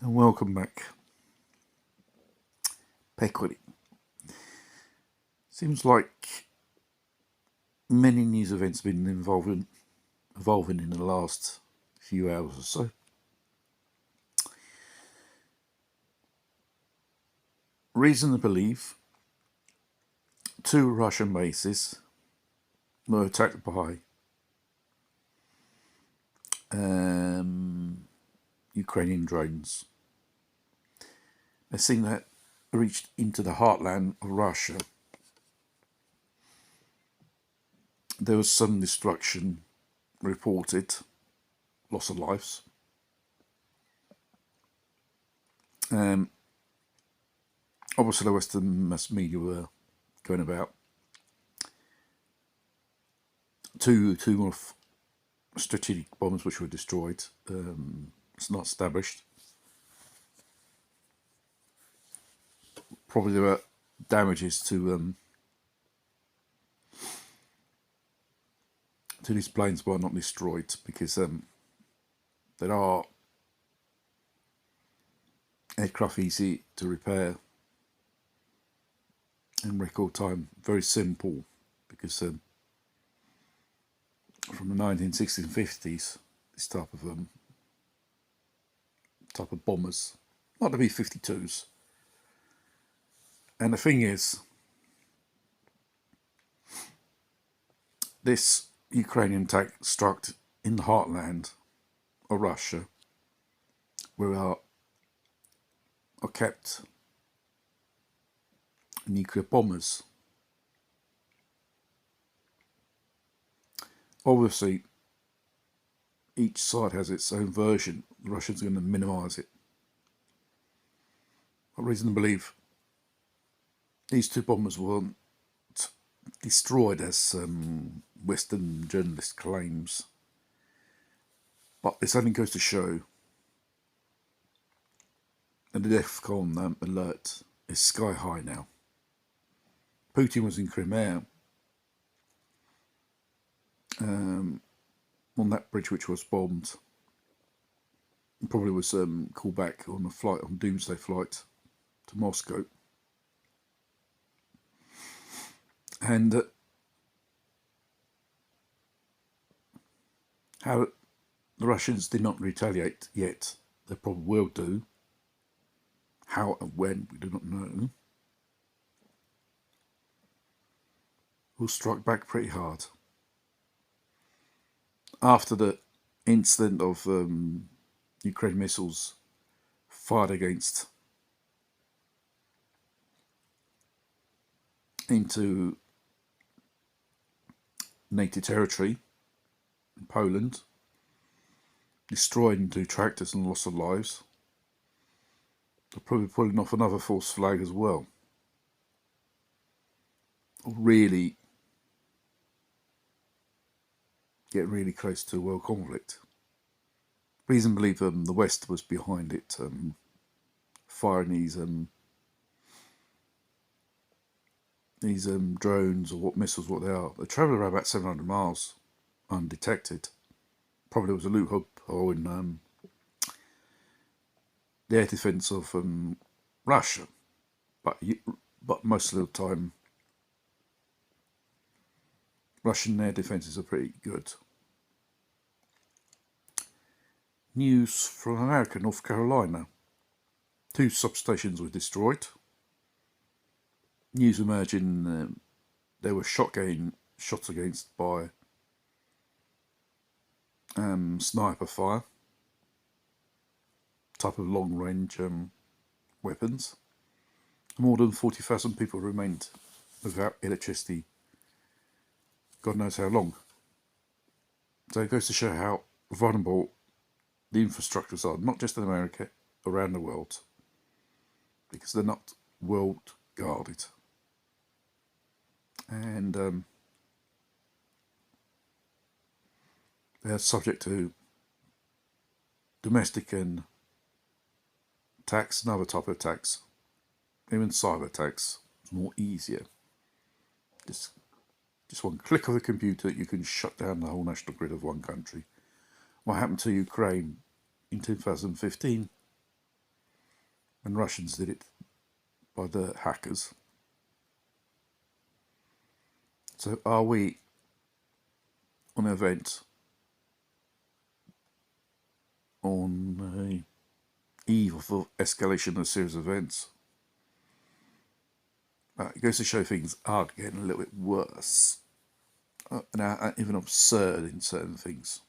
and welcome back. Pequity. Seems like many news events have been evolving in the last few hours or so. Reason to believe two Russian bases were attacked by Ukrainian drones. They seem to have reached into the heartland of Russia. There was some destruction reported, loss of lives. Obviously, the Western mass media were going about two more strategic bombs which were destroyed. It's not established. Probably there were damages to these planes, but not destroyed, because there are aircraft easy to repair in record time. Very simple, because from the 1960s and 50s, this type of bombers, not the B-52s. And the thing is, this Ukrainian attack struck in the heartland of Russia, where are kept nuclear bombers. Obviously, each side has its own version. The Russians are going to minimise it. A reason to believe these two bombers weren't destroyed, as Western journalists claims. But this only goes to show that the DEFCON alert is sky high now. Putin was in Crimea on that bridge which was bombed. He probably was called back on a flight, on doomsday flight to Moscow. And how the Russians did not retaliate yet. They probably will do. How and when, we do not know. Will strike back pretty hard. After the incident of Ukraine missiles fired into NATO territory in Poland, destroying 2 tractors and loss of lives, they're probably pulling off another false flag as well. Really get really close to a world conflict. Reason to believe the West was behind it, firing these drones, or what missiles, what they are. They travel around about 700 miles undetected. Probably was a loophole in the air defence of Russia, but most of the time Russian air defences are pretty good. News from America, North Carolina. 2 substations were destroyed. News emerging they were shot against by sniper fire, type of long range weapons. More than 40,000 people remained without electricity, God knows how long. So it goes to show how vulnerable the infrastructures are, not just in America, around the world, because they're not world guarded. And they're subject to domestic and attacks and other type of attacks. Even cyber attacks is more easier. Just one click of the computer, you can shut down the whole national grid of one country. What happened to Ukraine in 2015 and Russians did it by the hackers. So are we on an event on a eve of the escalation of a series of events? It goes to show things are getting a little bit worse, and even absurd in certain things.